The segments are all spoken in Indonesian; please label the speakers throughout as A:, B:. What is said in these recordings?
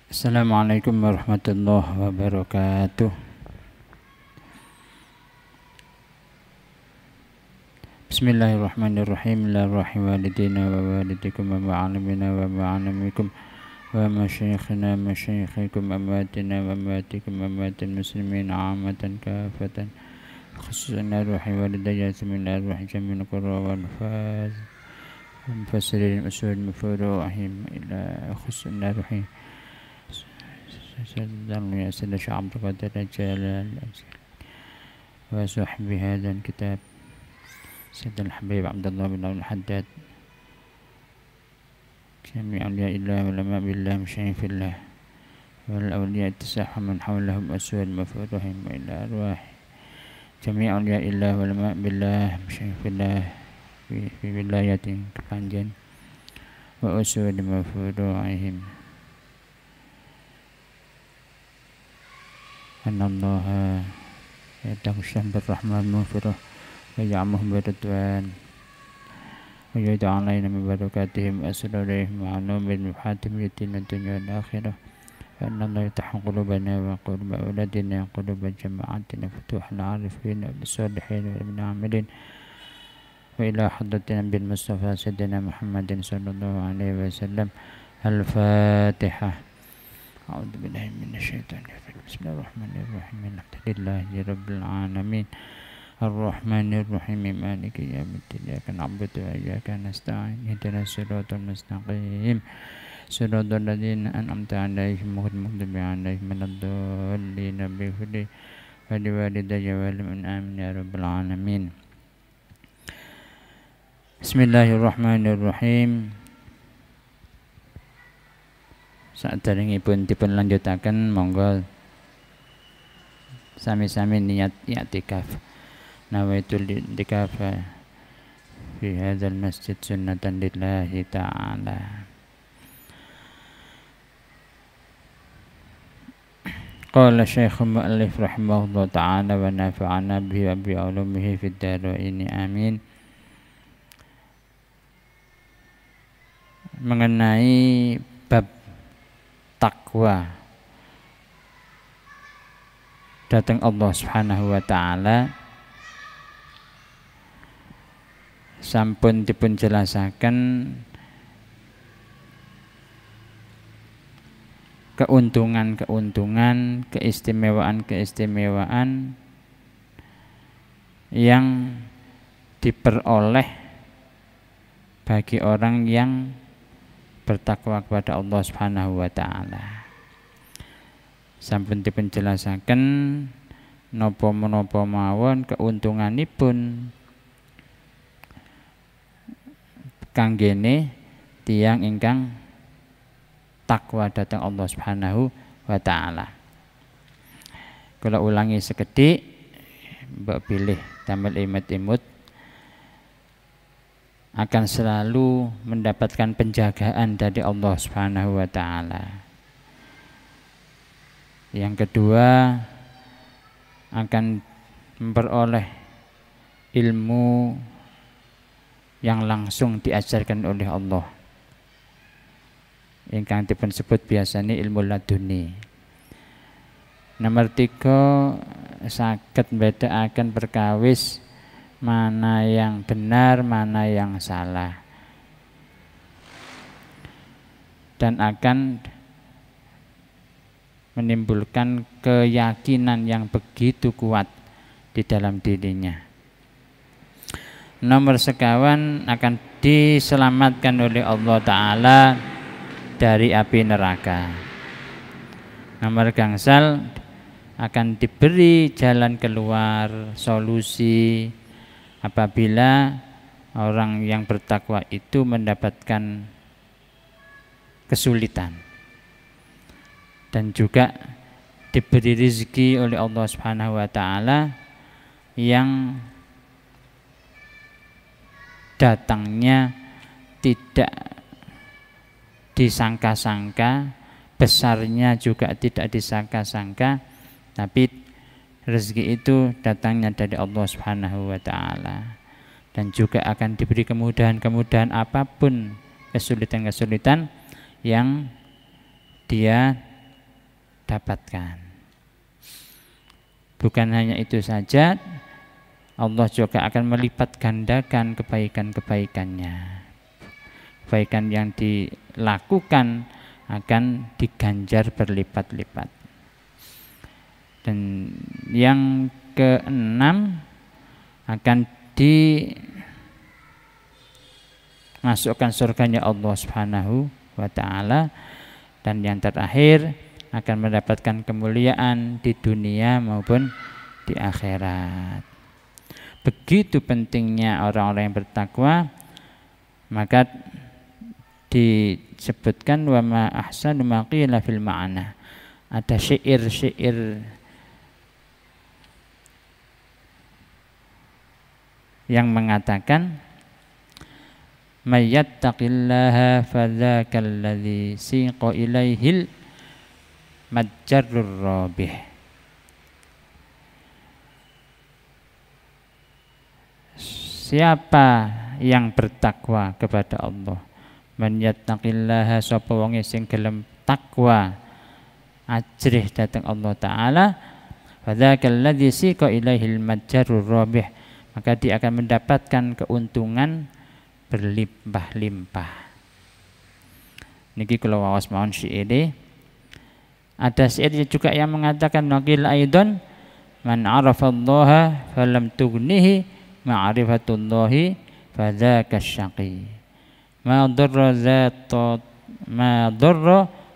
A: Assalamualaikum warahmatullahi wabarakatuh. Bismillahirrahmanirrahim. La walidina wa walidikum wa ma'alimina wa ma'alimikum wa masyayikhina masyayikhikum amwatina wa amwatikum amwatin muslimin amatan kafatan khususan arwahi walidayya min arwahi jamin qurra wal faz mufassirin usul mufuruhim ila khususan arwahi سيدنا سيدنا شيخ عبد القادر الجلال وصحب هذا الكتاب سيدنا الحبيب عبد الله بن الحداد جميع أولياء الله والعلماء بالله مشايخ في الله والأولياء التساحم من حولهم أسود مفروحهم وإلى أرواح جميع أولياء الله والعلماء بالله مشايخ في الله في ولاية كفانجن وأسود مفروحهم أن الله يتغشم بالرحمن المغفرة ويعمهم بالرضوان ويدعو علينا من بركاتهم وأسرارهم وعلوم بالمحاتم يتين الدنيا والآخرة وأن الله يفتح قلوبنا وقلوب أولادنا وقلوب جماعتنا فتوح العارفين والصالحين والعاملين وإلى حضرتنا بالمصطفى سيدنا محمد صلى الله عليه وسلم. الفاتحة. أعوذ بالله من الشيطان الرجيم. بسم الله الرحمن الرحيم. الحمد لله رب العالمين الرحمن الرحيم مالك يوم الدين إياك نعبد وإياك نستعين اهدنا الصراط المستقيم صراط الذين أنعمت عليهم غير المغضوب عليهم ولا الضالين بهدى ولوالدي ولمن آمين يا رب العالمين. بسم الله الرحمن الرحيم. Saderengipun dipun lanjutaken monggo sami-sami niat i'tikaf. Nawaitul i'tikaf fi hadzal masjid sunnatan lillahi ta'ala. Qala Syekh Mu'allif rahimahullah ta'ala wa nafa'ana bihi wa bi ulumihi fid dharain amin. Mengenai bab takwa datang Allah Subhanahu wa taala sampun dipun jelasaken keuntungan-keuntungan, keistimewaan-keistimewaan yang diperoleh bagi orang yang bertakwa kepada Allah Subhanahu wa taala. Sampun dipun jelasaken napa-menapa mawon keuntunganipun kanggene tiyang ingkang takwa dhateng Allah Subhanahu wa taala. Kula ulangi sekedhik mbok pilih damel imut-imut akan selalu mendapatkan penjagaan dari Allah Subhanahu wa taala. Yang kedua akan memperoleh ilmu yang langsung diajarkan oleh Allah. Ingkang dipun sebut biasanya ilmu laduni. Nomor 3 saged mbedakaken perkawis mana yang benar, mana yang salah, dan akan menimbulkan keyakinan yang begitu kuat di dalam dirinya. Nomor 1 akan diselamatkan oleh Allah Ta'ala dari api neraka. Nomor gangsal akan diberi jalan keluar, solusi apabila orang yang bertakwa itu mendapatkan kesulitan, dan juga diberi rezeki oleh Allah Subhanahu wa taala yang datangnya tidak disangka-sangka, besarnya juga tidak disangka-sangka, tapi rezeki itu datangnya dari Allah Subhanahu wa taala. Dan juga akan diberi kemudahan-kemudahan apapun, kesulitan-kesulitan yang dia dapatkan. Bukan hanya itu saja, Allah juga akan melipat gandakan kebaikan-kebaikannya. Kebaikan yang dilakukan akan diganjar berlipat-lipat. Dan yang keenam, akan dimasukkan surganya Allah Subhanahu wa ta'ala. Dan yang terakhir, akan mendapatkan kemuliaan di dunia maupun di akhirat. Begitu pentingnya orang-orang yang bertakwa, maka disebutkan wa ma ahsanu ma qila fil ma'ana. Ada syair-syair yang mengatakan may yattaqillaha fadzakal ladzi siqa ilaihil matjarrur rabih. Siapa yang bertakwa kepada Allah, man yattaqillaha, sapa wong sing gelem takwa ajrih dateng Allah taala, fadzakal ladzi siqa ilaihil matjarrur rabih, maka dia akan mendapatkan keuntungan berlimpah-limpah. Niki kalau wawas mawon syair. Ada syair juga yang mengatakan naqil aidon man arafallaha falam tughnihi ma'rifatullahi fadzaka syaqi. Ma darra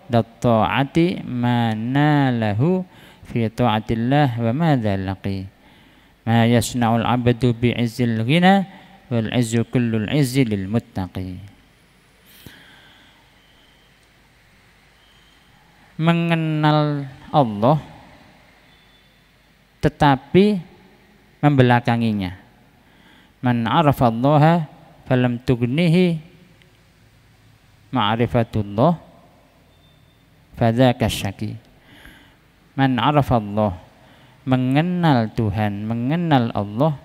A: ta'ati ma nalahu fi ta'atillah wa madza laqi. Ma yasna'ul 'abdu bi'izzil ghina wal 'izzu kullul 'izzi lil muttaqi. Mengenal Allah tetapi membelakanginya. Man arafallaha falam tughnihi ma'rifatullah fadzaka syaqi. Man arafallah, mengenal Tuhan, mengenal Allah,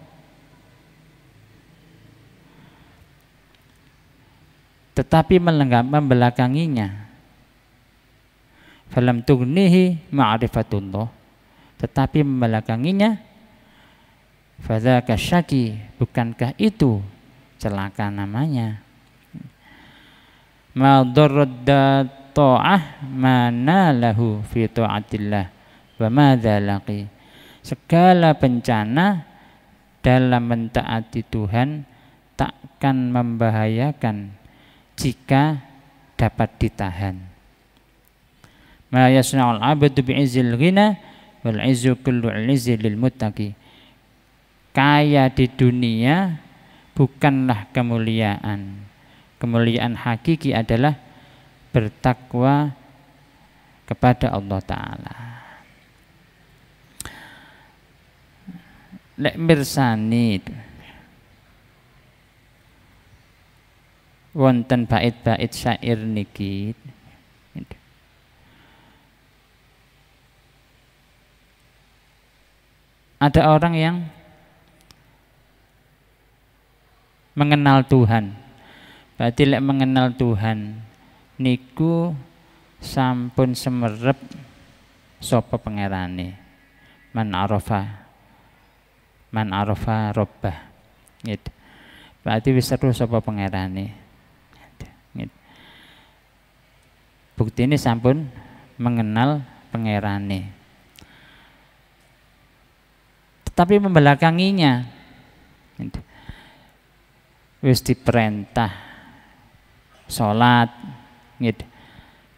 A: tetapi membelakanginya. Falam tughnihi ma'rifatullah, tetapi membelakanginya, fadzaka syaqi, bukankah itu celaka namanya. Ma darradda ta'ah mana lahu fi ta'atillah wa madza laqi. Segala bencana dalam mentaati Tuhan takkan membahayakan jika dapat ditahan. Ma yasna'ul 'abdu bi'izzil ghina wal 'izzu kullu 'izzi lil muttaqi. Kaya di dunia bukanlah kemuliaan. Kemuliaan hakiki adalah bertakwa kepada Allah taala. Lek mirsani wonten bait-bait syair niki, ada orang yang mengenal Tuhan. Berarti lek mengenal Tuhan niku sampun semerep sapa pangerane. Man arafa rabbah. Gitu. Berarti wis seru sapa pangerane. Gitu. Bukti ini sampun mengenal pangerane. Tapi membelakanginya, wis diperintah sholat, gitu.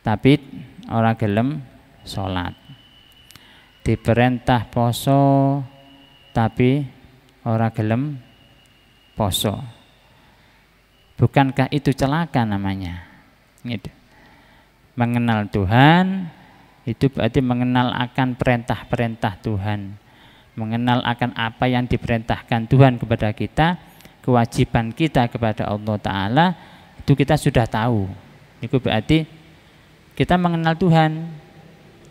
A: Tapi orang gelem sholat. Diperintah poso, tapi orang gelem poso. Bukankah itu celaka namanya? Gitu. Mengenal Tuhan itu berarti mengenal akan perintah-perintah Tuhan. Mengenal akan apa yang diperintahkan Tuhan kepada kita, kewajiban kita kepada Allah Ta'ala, itu kita sudah tahu. Itu berarti kita mengenal Tuhan.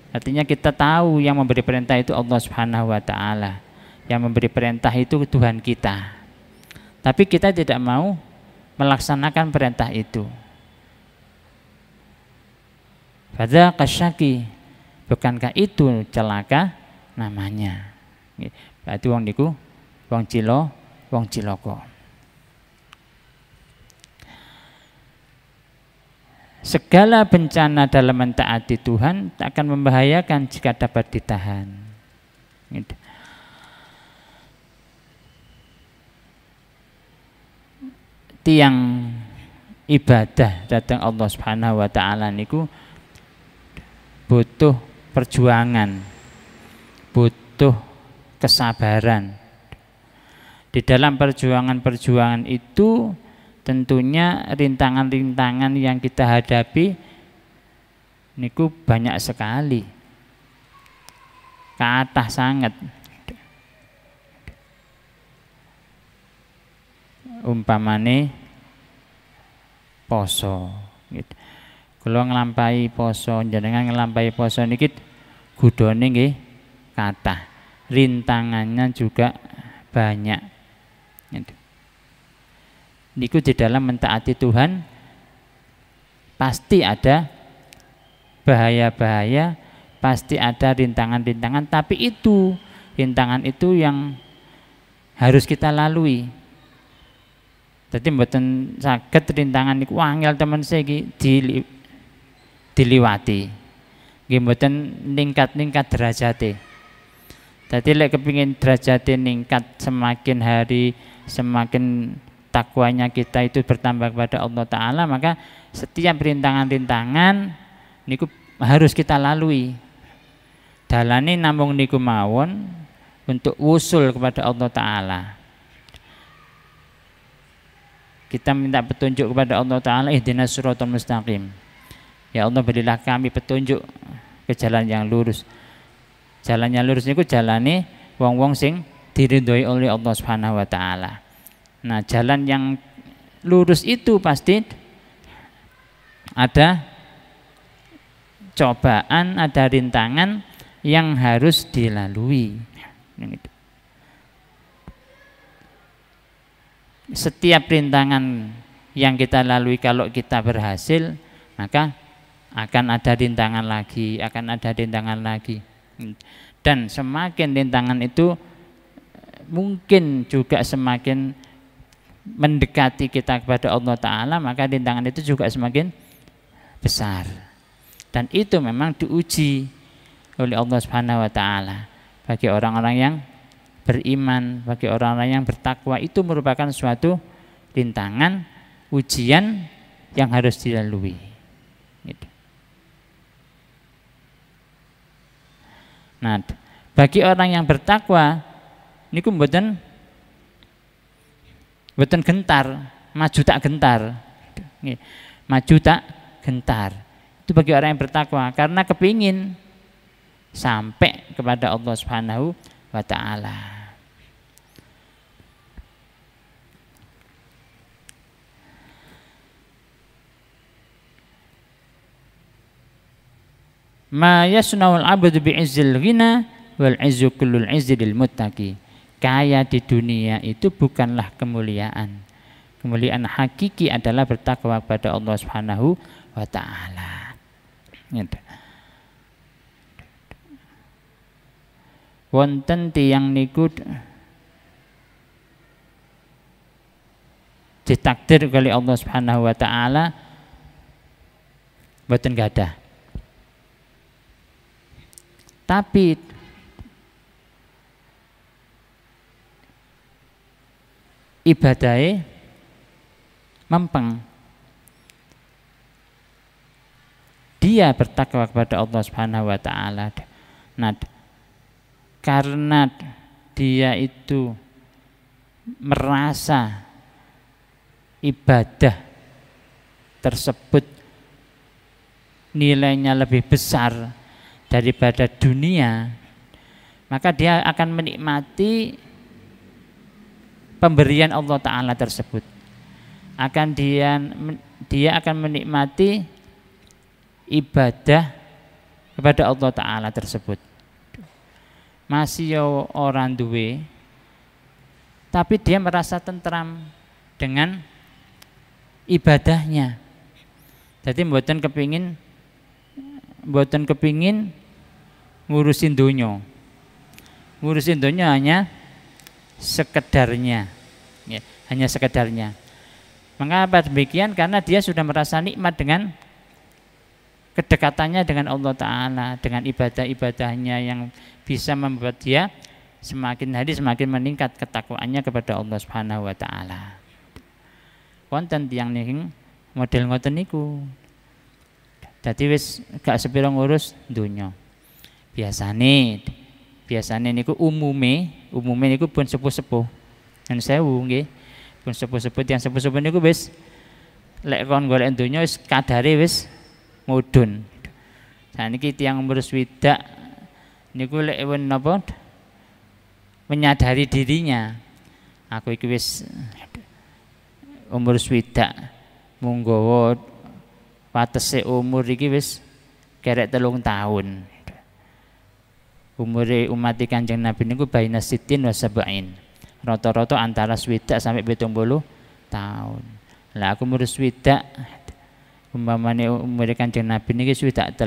A: Artinya kita tahu yang memberi perintah itu Allah Subhanahu wa Ta'ala. Yang memberi perintah itu Tuhan kita. Tapi kita tidak mau melaksanakan perintah itu. Fadzaka syaqi, bukankah itu celaka namanya? Berarti wong niku wong cilaka. Segala bencana dalam mentaati Tuhan tak akan membahayakan jika dapat ditahan. Gitu. Tiang ibadah datang Allah Subhanahu wa taala niku butuh perjuangan, butuh kesabaran. Di dalam perjuangan itu tentunya rintangan-rintangan yang kita hadapi niku banyak sekali, kathah sangat. Umpamane poso gitu. Kalau nglampahi poso, jenengan nglampahi poso niki gudone nggih kathah, rintangannya juga banyak gitu. Niku di dalam mentaati Tuhan pasti ada bahaya-bahaya, pasti ada rintangan-rintangan, tapi itu rintangan itu yang harus kita lalui. Jadi mboten saged rintangan niku wangel temen saya iki diliwati. Nggih mboten ningkat-ningkat derajate. Dadi lek kepingin derajate ningkat, semakin hari semakin takwanya kita itu bertambah kepada Allah Ta'ala, maka setiap rintangan-rintangan niku harus kita lalui. Dalane namung niku mawon untuk wusul kepada Allah Ta'ala. Kita minta petunjuk kepada Allah Ta'ala, ihdinas siratal mustaqim. Ya Allah, berilah kami petunjuk ke jalan yang lurus. Jalan yang lurus niku jalane wong-wong sing diridhoi oleh Allah Subhanahu wa taala. Nah, jalan yang lurus itu pasti ada cobaan, ada rintangan yang harus dilalui. Setiap rintangan yang kita lalui kalau kita berhasil, maka akan ada rintangan lagi, Dan semakin rintangan itu mungkin juga semakin mendekati kita kepada Allah Ta'ala, maka rintangan itu juga semakin besar. Dan itu memang diuji oleh Allah Subhanahu wa Ta'ala. Bagi orang-orang yang beriman, bagi orang-orang yang bertakwa, itu merupakan suatu rintangan, ujian yang harus dilalui. Gitu. Nah, bagi orang yang bertakwa niku mboten gentar, maju tak gentar. Maju tak gentar. Itu bagi orang yang bertakwa karena kepingin sampai kepada Allah Subhanahu wa taala. Ma yasnaul abdu bi'izzil ghina wal izzu kullul izzi lil muttaqi. Kaya di dunia itu bukanlah kemuliaan. Kemuliaan hakiki adalah bertakwa kepada Allah Subhanahu wa taala. Wonten tiyang niku ditakdir oleh Allah Subhanahu wa taala mboten gadah. Tapi ibadahnya mempeng. Dia bertakwa kepada Allah Subhanahu wa taala. Nah, karena dia itu merasa ibadah tersebut nilainya lebih besar daripada dunia, maka dia akan menikmati pemberian Allah Ta'ala tersebut. Dia akan menikmati ibadah kepada Allah Ta'ala tersebut. Masih orang duwe, tapi dia merasa tentram dengan ibadahnya. Jadi mboten kepingin ngurusin dunia. Ngurusin dunia hanya sekedarnya, ya, hanya sekedarnya. Mengapa demikian? Karena dia sudah merasa nikmat dengan kedekatannya dengan Allah Ta'ala, dengan ibadah-ibadahnya yang bisa membuat dia semakin hari semakin meningkat ketakwaannya kepada Allah Subhanahu wa Ta'ala. Wonten tiyang ning model ngoten niku. Dadi wis gak sepira ngurus dunya. Biasane niku umume niku pun sepuh-sepuh. Nun sewu nggih. Pun sepuh-sepuh tiyang sepuh-sepuh niku wis lek kon golek dunya wis kadare wis mudhun. Saniki tiyang umur swidak niku lek napa menyadari dirinya. Aku iki wis umur swidak mung nggawa watese umur iki wis kerek 3 tahun. Umure umat Kanjeng Nabi niku baina sitin wa sab'in. Rata-rata antara swidak sampai 70 tahun. Lah aku umur swidak umpamane umure Kanjeng Nabi niki swidak 3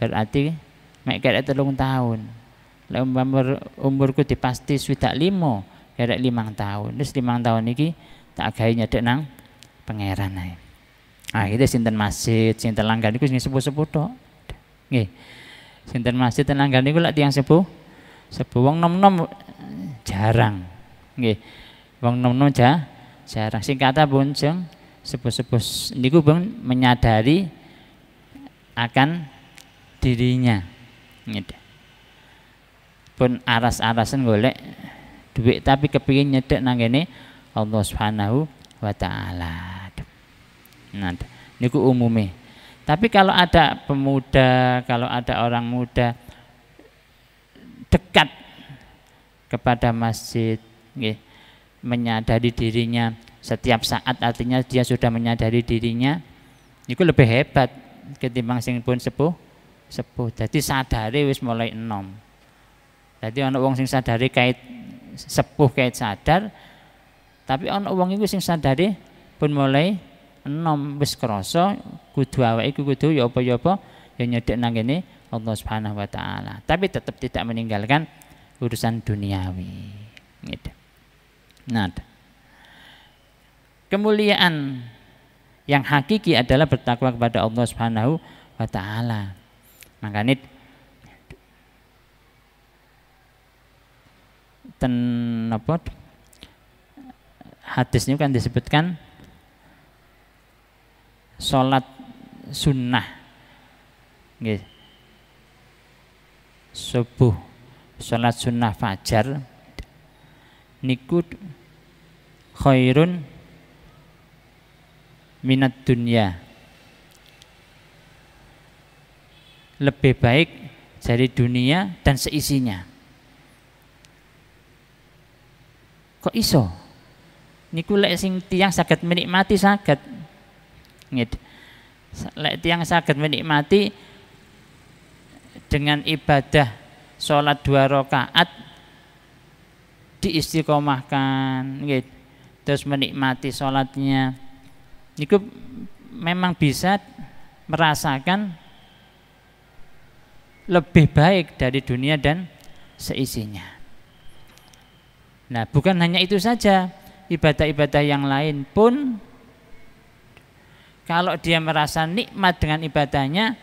A: berarti mek kerek 3 tahun. Lah umurku dipasti swidak 5 kerek 5 tahun. Wis 5 tahun niki tak gawe nyedek nang pangeran ae. Akhire sinten masjid, sinten langgan niku sing sepuh-sepuh tok. Nggih. Sinten masjid ten langgan niku lak tiyang sepuh. Sepuh wong nom-nom jarang. Nggih. Wong nom-nom jarang. Sing kata pun jeng sepuh-sepuh niku pun menyadari akan dirinya. Ngene. Pun aras-arasen golek duit tapi kepingin nyedek nang kene Allah Subhanahu wa Ta'ala. Nah, niku umume. Tapi kalau ada pemuda, kalau ada orang muda dekat kepada masjid, nggih, menyadari dirinya setiap saat, artinya dia sudah menyadari dirinya, niku lebih hebat ketimbang sing pun sepuh. Jadi sadare wis mulai enom. Jadi ana wong sing sadare kait sepuh kait sadar, tapi ana wong iku sing sadare pun mulai enom wis krasa kudu awake iku kudu ya apa-apa ya nyedek nang kene Allah Subhanahu wa Ta'ala. Tapi tetap tidak meninggalkan urusan duniawi. Gitu. Nah, kemuliaan yang hakiki adalah bertakwa kepada Allah Subhanahu wa Ta'ala. Makanya hadis ini kan disebutkan sholat sunnah, nggih, subuh, sholat sunnah fajar, niku khairun minat dunya, lebih baik dari dunia dan seisinya. Kok iso? Niku lek sing tiyang saged menikmati saged. Nggih. Lek tiyang saged menikmati dengan ibadah sholat 2 rakaat diistiqomahkan, nggih. Terus menikmati sholatnya. Niku memang bisa merasakan lebih baik dari dunia dan seisinya. Nah, bukan hanya itu saja, ibadah-ibadah yang lain pun kalau dia merasa nikmat dengan ibadahnya,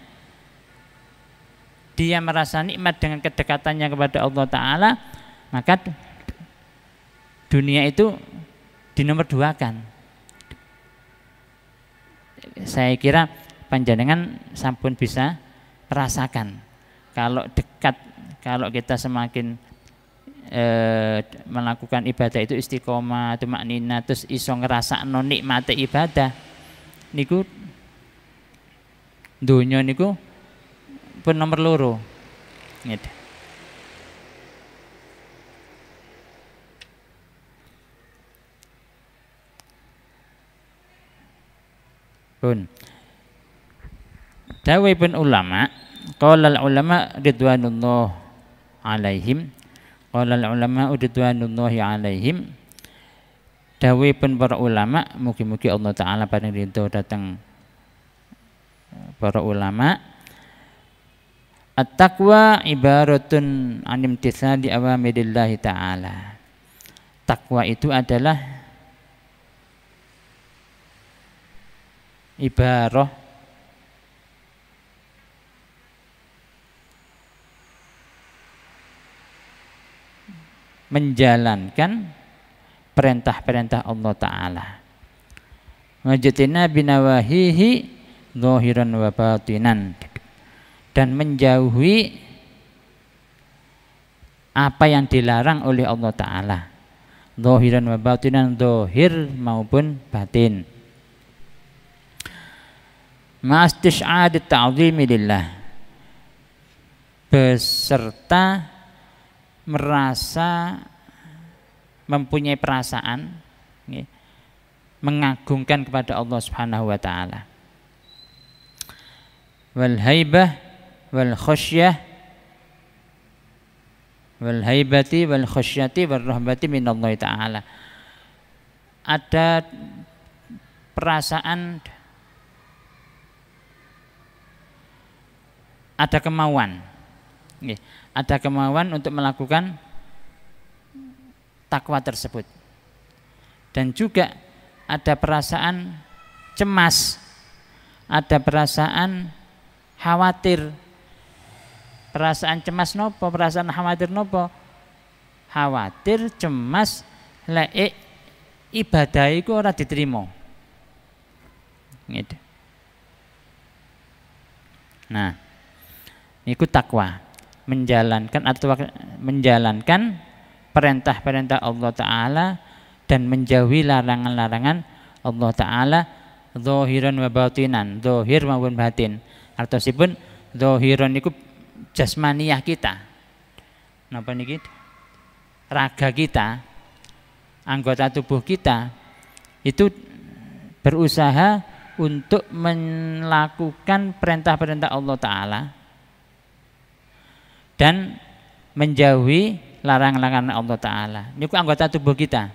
A: dia merasa nikmat dengan kedekatannya kepada Allah Ta'ala, maka dunia itu dinomor 2-kan. Saya kira panjenengan sampun bisa merasakan kalau dekat, kalau kita semakin melakukan ibadah itu istiqomah, tumakninah, terus iso ngrasakno nikmate ibadah niku dunya niku pun nomor 2 gitu. Pun dawuhipun ulama, qala ulama ridwanullah alaihim, qala ulama ridwanullahi alaihim, dawuhipun para ulama, mugi-mugi Allah Ta'ala paring ridho dhateng para ulama, At-taqwa ibaratun an imtitsali awamirillahi ta'ala. Takwa itu adalah ibarah menjalankan perintah-perintah Allah Ta'ala, wajtina binawahihi zahiran wa batinan, dan menjauhi apa yang dilarang oleh Allah Ta'ala, zahiran wa batinan, zahir maupun batin, ma'astisy'ad ta'zimi lillah, beserta merasa mempunyai perasaan mengagungkan kepada Allah Subhanahu wa taala. Wal haibah wal khasyah wal haibati wal khasyati wal rahbati minallahi taala. Ada perasaan, ada kemauan. Ada kemauan untuk melakukan takwa tersebut, dan juga ada perasaan cemas, ada perasaan khawatir. Perasaan cemas nopo, perasaan khawatir nopo? Khawatir, cemas lek ibadah iku ora diterima. Gitu. Nah, iku takwa, menjalankan perintah-perintah Allah Ta'ala dan menjauhi larangan-larangan Allah Ta'ala, zahiran wa batinan, zahir maupun batin. Artosipun zahiran niku jasmaniyah kita, napa niki, raga kita, anggota tubuh kita itu berusaha untuk melakukan perintah-perintah Allah Ta'ala dan menjauhi larangan-larangan Allah Ta'ala. Ini anggota tubuh kita.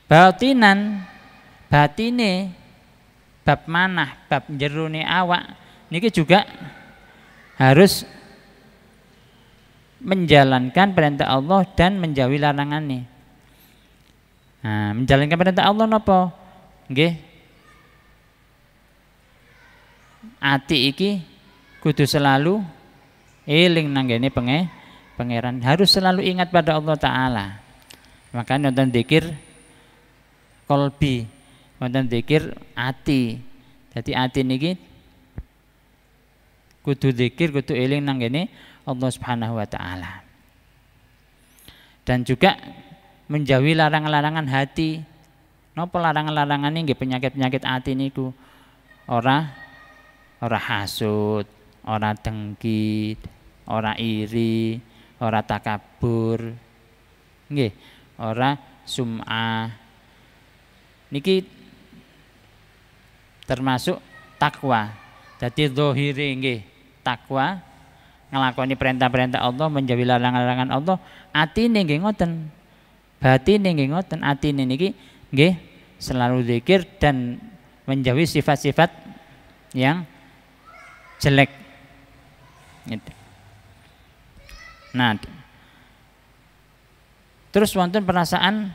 A: Batinan, batine, bab manah, bab jerone awak, ini juga harus menjalankan perintah Allah dan menjauhi larangannya. Nah, menjalankan perintah Allah napa? Nggih. Ati iki kudu selalu eling nanggene pangeran, harus selalu ingat pada Allah Ta'ala. Makanya nonton dzikir kolbi, nonton dzikir ati. Jadi ati niki kudu dzikir, kudu eling nanggene Allah Subhanahu wa Ta'ala. Dan juga menjauhi larangan-larangan hati. Napa larangan-larangan ini nggih penyakit-penyakit ati niku? Ora hasud, ora dengki, ora iri, ora takabur, nggih, ora sum'ah. Niki termasuk takwa. Jadi zahire nggih takwa, nglakoni perintah-perintah Allah, menjauhi larangan-larangan Allah. Atine nggih ngoten, batine nggih ngoten. Atine niki nggih selalu zikir dan menjauhi sifat-sifat yang jelek. Nah, terus wonten perasaan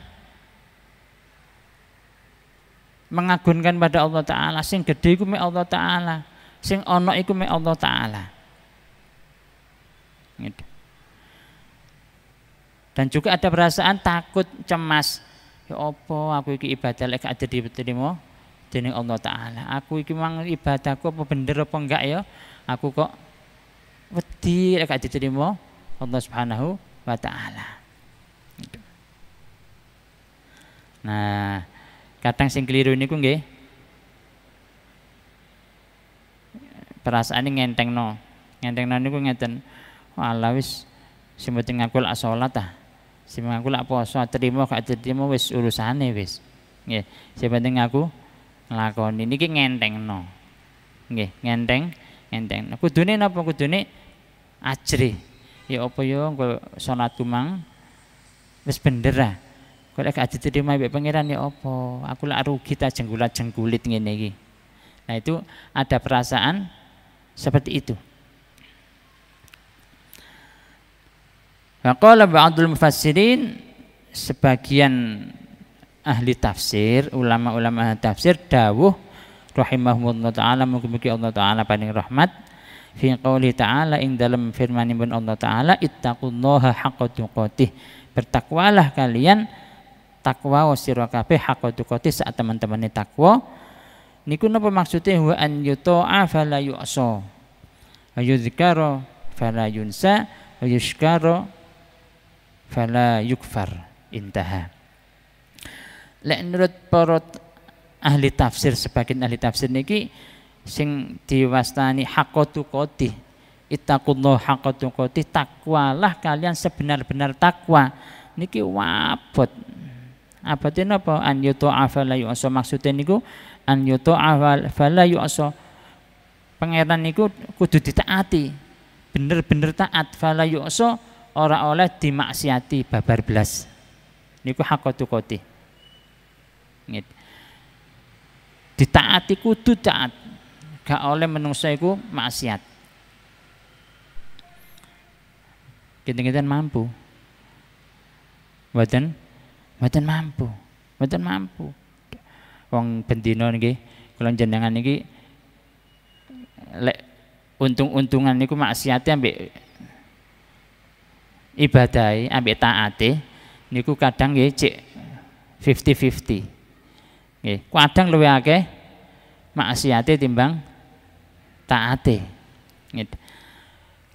A: mengagungkan pada Allah Ta'ala. Sing gede iku mek Allah Ta'ala, sing ana iku mek Allah Ta'ala. Gitu. Dan juga ada perasaan takut, cemas. Ya apa aku iki ibadah lek gak diterima dening Allah Ta'ala. Aku iki mang ibadahku apa bener apa enggak ya? Aku kok wedi lek gak diterima Allah Subhanahu wa Ta'ala. Gitu. Nah, kadang sing keliru niku nggih perasaane ngentengno niku ngeten. Walah wis sing penting aku lak salat ah. Sing aku lak poso terima gak diterima wis urusane wis. Nggih, sing penting aku nglakoni niki ngentengno. Nggih, ngenteng. Kudune napa? Kudune ajri. Ya apa ya engko salatku mang wis bener ah. Kok lek gak diterima mbek pangeran ya apa? Aku lak rugi ta jenggulat-jenggulit ngene iki. Nah, itu ada perasaan seperti itu. Wa qala ba'dul mufassirin, sebagian ahli tafsir, ulama-ulama ahli tafsir dawuh rahimahumullah taala, mugi-mugi Allah taala paring rahmat, fi qouli ta'ala, ing dalam firmanipun Allah taala, ittaqullaha haqqa tuqatih, bertakwalah kalian takwa sira kabeh haqqa tuqatih saat teman-temane takwa. Niku napa maksude? Wa an yuta'a fala yu'sa wa yuzkara fala yunsa wa yushkara fala yukfar. Intaha. Lek menurut para ahli tafsir, sebagian ahli tafsir niki sing diwastani haqqa tuqatih, ittaqullah haqqa tuqatih, takwalah kalian sebenar-benar takwa, niki wabot. Abate napa? An yuta'a fala yu'sa, maksude niku an yuta'a fala yu'sa, pangeran niku kudu ditaati, bener-bener taat, fala yu'sa ora oleh dimaksiati babar belas, niku haqqa tuqatih. Ditaati kudu taat, gak oleh menungso iku maksiat. Kinten-kinten mampu, mboten mampu. Wong bendina niki kula jenengan niki lek untung-untungan niku maksiate ambek ibadahe ambek taate niku kadang nggih cek 50-50. Nggih, kadang luwih akeh maksiate timbang taate. Nggih.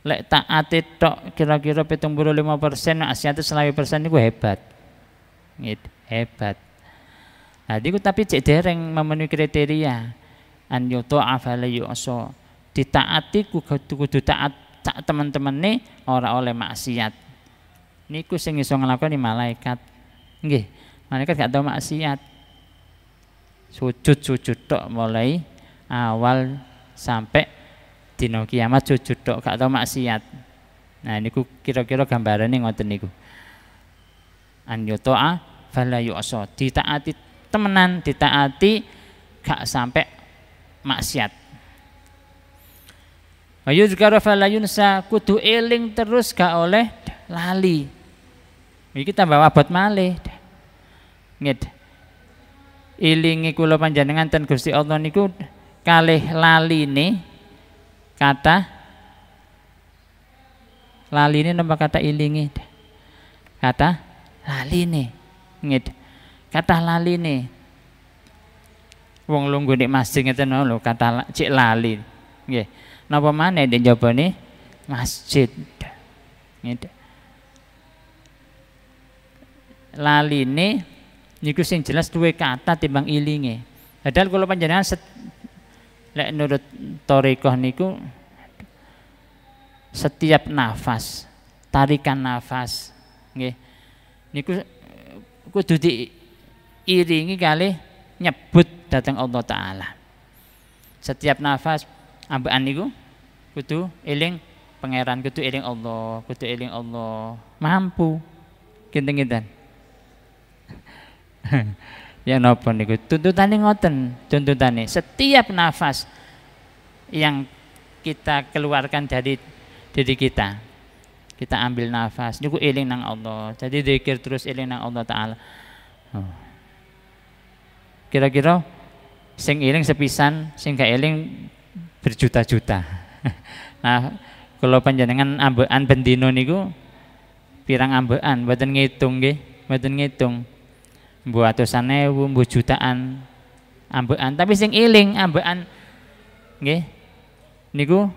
A: Lek taate tok kira-kira 75%, maksiate 100% niku hebat. Nggih, hebat. Nah, niku tapi cek dereng memenuhi kriteria an yuta'a fala yu'sa. Ditaati kudu taat sak teman-temane, ora oleh maksiat. Niku sing iso nglakoni malaikat. Nggih, malaikat gak tau maksiat. Sujud tok mulai awal sampai dina kiamat, sujud tok gak tau maksiat. Nah niku kira-kira gambarane ngoten niku. An yuta'a fala yu'sa, ditaati temenan, ditaati gak sampai maksiat. Wa yuzkara fala yunsa, kudu eling terus gak oleh lali. Iki tambah abot malih. Nggih. Ilingi kula panjenengan ten Gusti Allah niku kalih laline kata laline napa kata ilingi? Kata laline. Nggih. Kata laline. Wong lungguh nek masjid ngeten lho kata cek lali. Nggih. Napa maneh nek njabane masjid. Nggih. Laline niku sing jelas duwe kata timbang ilinge. Padahal kula panjenengan lek nurut thariqah niku setiap nafas, tarikan nafas nggih niku kudu diiringi kali nyebut dhateng Allah taala. Setiap nafas ambekan niku kudu eling pangeran, kudu eling Allah, kudu eling Allah. Mampu kinten-kinten. Ya napa niku tuntutane ngoten, tuntutane setiap nafas yang kita keluarkan dari diri kita ambil nafas niku eling nang Allah, jadi zikir terus eling nang Allah taala. Kira-kira sing eling sepisan, sing gak eling berjuta-juta. Nah kalau panjenengan ambekan bendino niku pirang ambekan, mboten ngitung nggih, mboten ngitung. Mbuh atusan ewu, mbuh jutaan ambekan, tapi sing eling ambekan nggih niku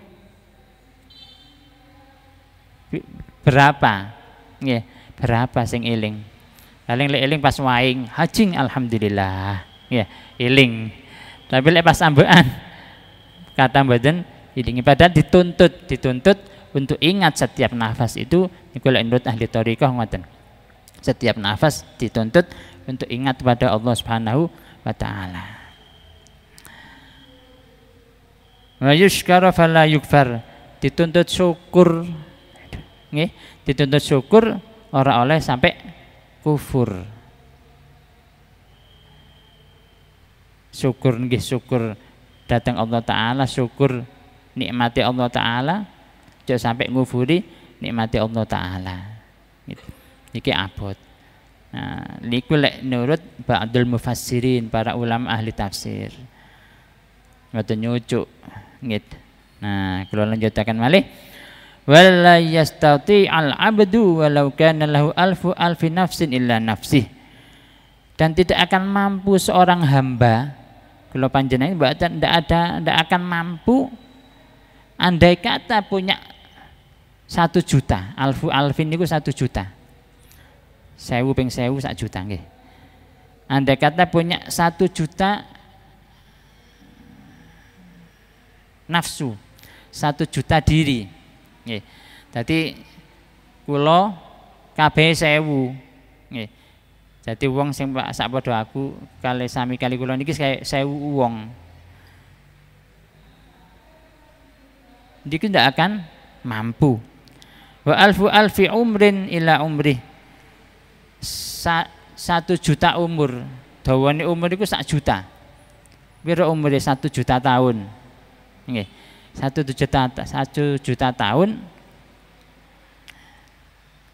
A: berapa? Nggih, berapa sing eling? Paling lek eling pas waing hajing alhamdulillah. Nggih, eling. Tapi lek pas ambekan kata mboten eling, padahal dituntut untuk ingat setiap nafas itu niku lek menurut ahli thariqah ngoten. Setiap nafas dituntut untuk ingat pada Allah Subhanahu wa taala. Wa yushkara fala yukfar, dituntut syukur. Nggih, dituntut syukur ora oleh sampai kufur. Syukur nggih, syukur datang Allah taala, syukur nikmati Allah taala, aja sampai ngufuri nikmati Allah taala. Iki abot. Nah, niku lek nurut ba'dul mufassirin, para ulama ahli tafsir. Mboten nyucuk. Nggih. Nah, kula lanjutaken malih. Wala yastati al-'abdu walau kana lahu alfi nafsin illa nafsih. Dan tidak akan mampu seorang hamba, kalau panjenengan mboten ndak akan mampu andai kata punya 1 juta, alfin niku 1 juta. 1000 ping 1000 sak juta nggih. Andai kata punya 1 juta nafsu, 1 juta diri. Nggih. Dadi kula kabeh 1000. Nggih. Jadi wong sing sak padha aku kali sami kali kula niki 1000 wong. Niki ndak akan mampu. Wa alfi umrin ila umri. 1 juta umur. Dawane umur iku 1 juta. Piro umure 1 juta tahun? Nggih. 1 juta tahun.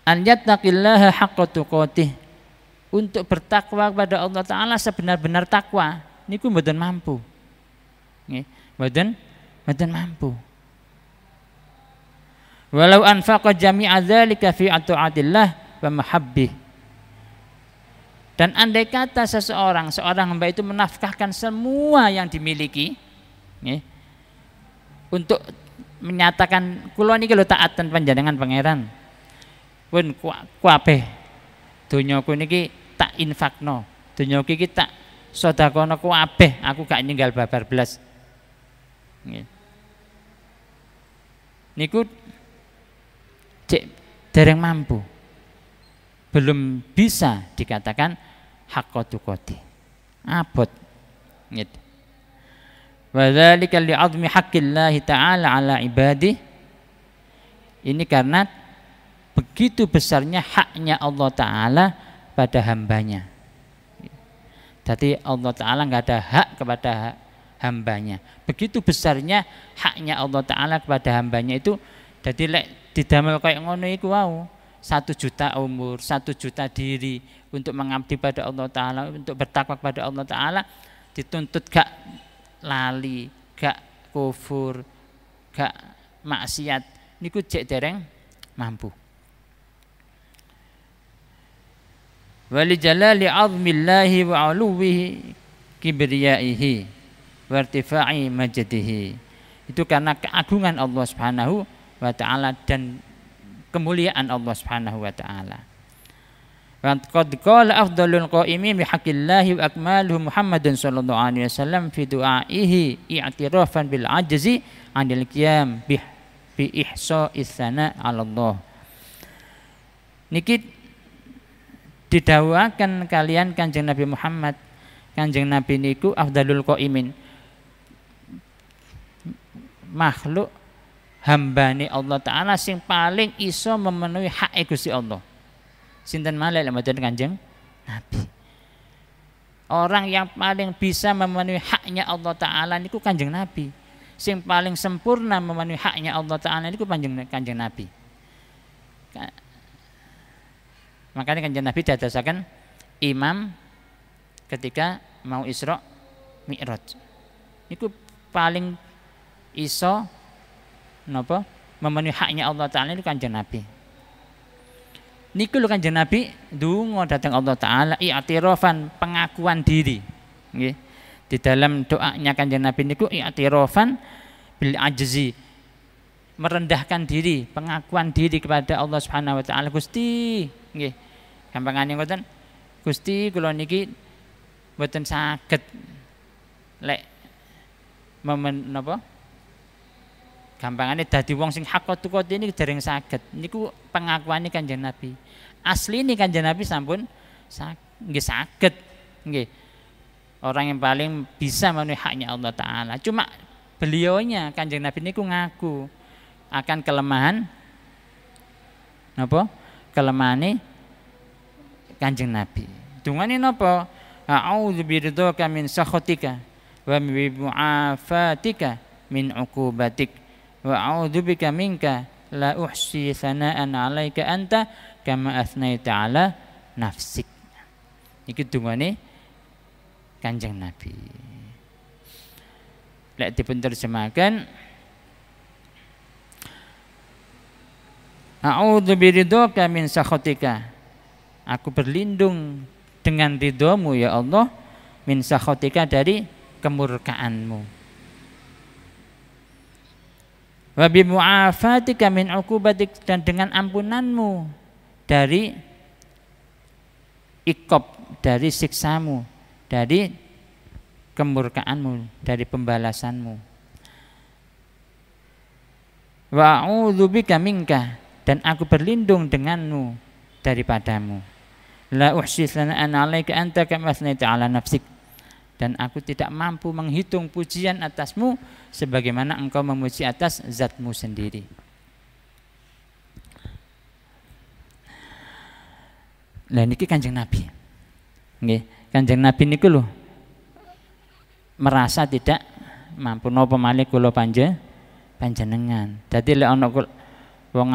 A: An yattaqillaha haqqa tuqatih. Untuk bertakwa kepada Allah Ta'ala sebenar-benar takwa niku mboten mampu. Nggih, mboten mampu. Walau anfaqa jami'a dzalika fi ta'atillah wa mahabbih. Dan andai kata seorang hamba itu menafkahkan semua yang dimiliki, nggih, untuk menyatakan kula niki lho taatan panjenengan pangeran. Pun kabeh donyaku niki tak infakno, donyaku iki tak sedekahno kabeh, aku gak ninggal babar blas. Nggih. Niku cek dereng mampu. Belum bisa dikatakan haqqa tuqati. Abot. Nggih. Wa dzalika li'azmi haqqillahi ta'ala 'ala ibadihi. Ini karena begitu besarnya haknya Allah Ta'ala pada hambanya. Jadi Allah Ta'ala nggak ada hak kepada hambanya. Begitu besarnya haknya Allah Ta'ala kepada hambanya itu. Jadi lek didamel kayak ngono iku wau, 1 juta umur, 1 juta diri untuk mengabdi pada Allah Ta'ala, untuk bertakwa kepada Allah Ta'ala, dituntut gak lali, gak kufur, gak maksiat, niku cek dereng mampu. Wali jalali 'azmillahi wa 'uluwihi kibriyaihi wa irtifa'i majdihi. Itu karena keagungan Allah Subhanahu wa ta'ala dan kemuliaan Allah Subhanahu wa ta'ala. Wa qad qala afdhalul qa'imin bi haqqillahi wa akmaluhu Muhammadun sallallahu alaihi wasallam fi du'aihi i'tirafan bil ajzi 'anil qiyam bi ihsa'is sana 'ala Allah. Niki didhawuhaken kalian Kanjeng Nabi Muhammad. Kanjeng Nabi niku afdhalul qaimin, makhluk hambane Allah Ta'ala sing paling iso memenuhi hak Gusti Allah. Sinten malih lek mboten Kanjeng Nabi. Orang yang paling bisa memenuhi haknya Allah Ta'ala niku Kanjeng Nabi. Sing paling sempurna memenuhi haknya Allah Ta'ala niku Kanjeng Nabi. Makanya Kanjeng Nabi dadasaken imam ketika mau Isra Mi'raj. Niku paling iso napa memenuhi haknya Allah Ta'ala niku Kanjeng Nabi. Niku lho Kanjeng Nabi ndonga dhateng Allah Ta'ala i'tirafan, pengakuan diri. Nggih. Di dalam doanya Kanjeng Nabi niku i'tirafan bil ajzi, merendahkan diri, pengakuan diri kepada Allah Subhanahu wa taala. Gusti, nggih. Gampangane ngoten. Gusti kula niki mboten saged lek napa? Gampangane dadi wong sing hakot-tukot ini dereng saged. Niku pengakuane Kanjeng Nabi. Asline Kanjeng Nabi sampun nggih saged. Nggih. Orang yang paling bisa memenuhi haknya Allah Ta'ala. Cuma beliaunya Kanjeng Nabi niku ngaku akan kelemahan napa? Kelemahane Kanjeng Nabi. Dungane napa? A'udzu biridhaka min sakhatika wa bi mu'afatika min uqubatik wa a'udzu bika minka la uhsi tsana'an 'alaika anta kama athnaita 'ala nafsik. Iki dungane Kanjeng Nabi. Lek dipun terjemahkan, a'udzu biridhoka min sakhatika. Aku berlindung dengan ridhomu ya Allah, min sakhatika dari kemurkaanmu. Wa bi mu'afatika min uqubatik, dan dengan ampunanmu dari iqab, dari siksamu, dari kemurkaanmu, dari pembalasanmu. Wa a'udzu bika minka, dan aku berlindung denganmu daripadamu. La uhsi tsana'an 'alaika anta kama athnaita 'ala nafsik, dan aku tidak mampu menghitung pujian atasmu sebagaimana engkau memuji atas zatmu sendiri. Lah niki Kanjeng Nabi. Nggih, Kanjeng Nabi niku lho merasa tidak mampu napa malih kula panjenengan. Dadi lek ana wong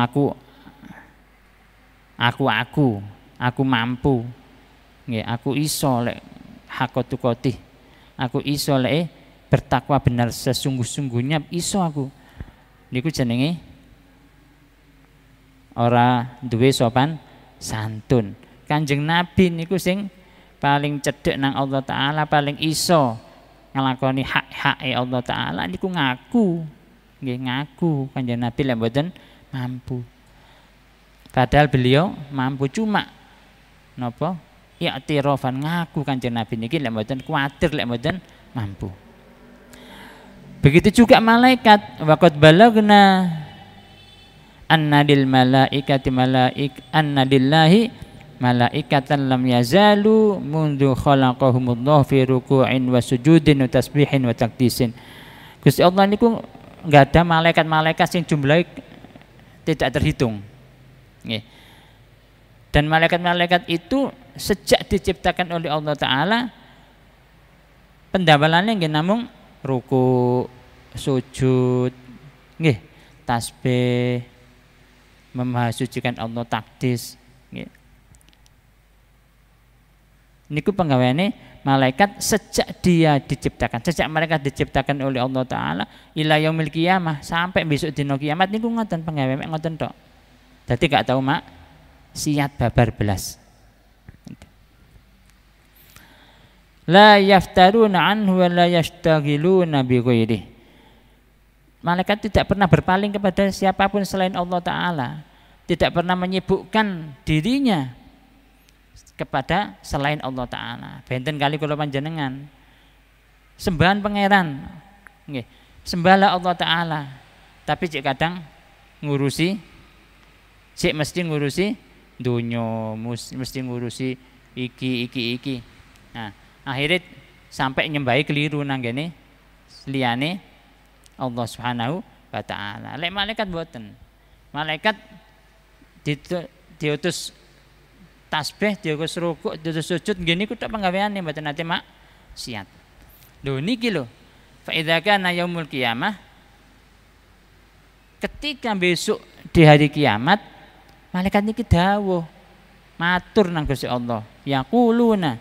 A: aku mampu. Nggih, aku iso lek hakotu koti. Aku iso lek bertakwa benar sesungguh-sungguhnya, iso aku. Niku jenenge ora duwe sopan santun. Kanjeng Nabi niku sing paling cedhek nang Allah Ta'ala, paling iso nglakoni hak-hake Allah Ta'ala niku ngaku. Nggih, ngaku Kanjeng Nabi lek mboten mampu. Padahal beliau mampu, cuma napa? I'tirafan, ngaku Kanjeng Nabi niki lek mboten kuwatir lek mboten mampu. Begitu juga malaikat, waqad balagna anna lil malaikati anna lillahi malaikatan lam yazalu mundu khalaqahumullah fi ruku'in wa sujudin wa tasbihin wa takdisin. Gusti Allah niku enggak ada malaikat-malaikat sing jumlahe tidak terhitung. Nggih. Dan malaikat-malaikat itu sejak diciptakan oleh Allah Ta'ala pendambalannya nggih namung ruku, sujud, nggih, tasbih, memahasucikan Allah, takdis, nggih. Niku penggaweane malaikat sejak dia diciptakan, sejak mereka diciptakan oleh Allah Ta'ala ila yaumil qiyamah, sampai besok dina kiamat niku ngoten penggaweane ngoten tok. Dadi gak tau maksiat babar belas. La yaftaruna anhu wa la yastaghiluna bi ghairihi. Malaikat tidak pernah berpaling kepada siapapun selain Allah Ta'ala, tidak pernah menyibukkan dirinya kepada selain Allah Ta'ala. Benten kali kula panjenengan sembahan pangeran, nggih, sembahlah Allah Ta'ala, tapi cek kadang ngurusi, cek mesti ngurusi dunya, mesti ngurusi iki. Nah, akhirnya sampai nyembahi keliru nang kene liyane Allah Subhanahu wa Ta'ala. Lek malaikat mboten. Malaikat diutus tasbih, diutus rukuk, diutus sujud, nggih niku tok penggaweane mboten nate maksiat. Lho niki lho. Fa idza kana yaumul qiyamah, ketika besok di hari kiamat, malaikat niki dawuh matur nang Gusti Allah. Yaquluna,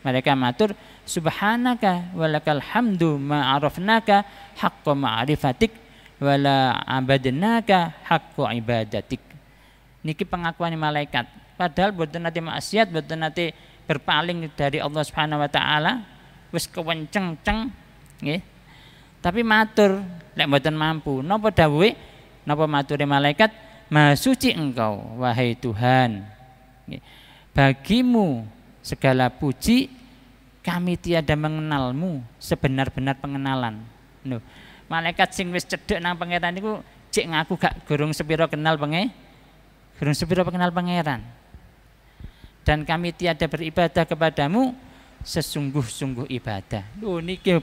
A: mereka matur, subhanaka walakal hamdu ma arafnaka haqqa ma'rifatik wala abadnaka haqqa ibadatik. Niki pengakuan malaikat. Padahal boten nate maksiat, boten nate berpaling dari Allah Subhanahu wa Ta'ala, wis kewenceng-ceng nggih. Tapi matur lek boten mampu. Napa dawuhe? Napa mature malaikat? Maha suci Engkau wahai Tuhan. Nggih. Bagimu segala puji, kami tiada mengenalmu sebenar-benar pengenalan. Nuh, malaikat sing wis cedhek nang pangeran niku cek ngaku gak gurung sepiro kenal pangeran. Dan kami tiada beribadah kepadamu sesungguh-sungguh ibadah. Lho niki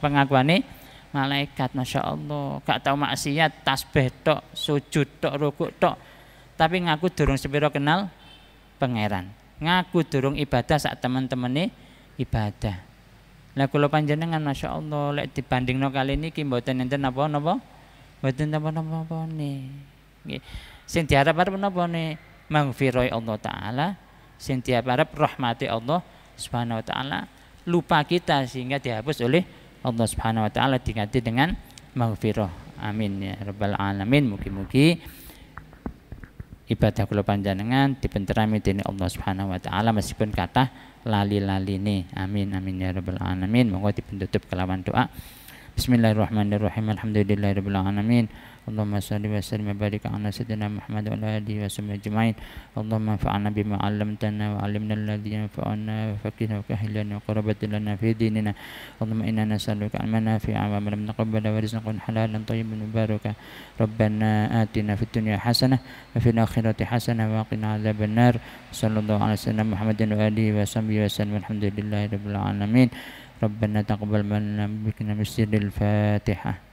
A: pengakuane malaikat, Masya Allah, gak tau maksiat, tasbih tok, sujud tok, rukuk tok, tapi ngaku durung sepiro kenal pangeran. Ngaku durung ibadah sak teman-temane ibadah. Lah kula panjenengan Masya Allah lek dibandingno kali niki mboten enten napa-napa, mboten napa-napa ne. Nggih. Sing diharap-harap napa ne? Maghfirah Allah taala, sing diharap rahmati Allah Subhanahu wa taala, lupa kita sehingga dihapus oleh Allah Subhanahu wa taala diganti dengan maghfirah. Amin ya rabbal alamin. Mugi-mugi ibadah kula panjenengan dipenterami dening Allah Subhanahu wa taala meskipun kata lali-laline. Amin amin ya rabbal alamin. Monggo dipenutup kelawan doa. Bismillahirrahmanirrahim. Alhamdulillahirabbil alamin. Allahumma shalli wa sallim wa barik ala sayyidina Muhammad wa ala alihi wa sahbihi ajma'in. Allahumma anfa'na bima 'allamtana wa 'allimna alladhi yanfa'una wa faqihna wa kahilana wa qurratan lana fi dinina. Allahumma inna nas'aluka 'ilman nafi'an wa 'amalan mutaqabbalan wa rizqan halalan thayyiban mubarakan. Rabbana atina fid dunya hasanah wa fil akhirati hasanah wa qina 'adzabannar. Sallallahu alaihi wasallam Muhammadin wa alihi wa sahbihi wasallam. Alhamdulillahirabbil alamin. Rabbana taqabbal minna wa bikum al-Fatihah.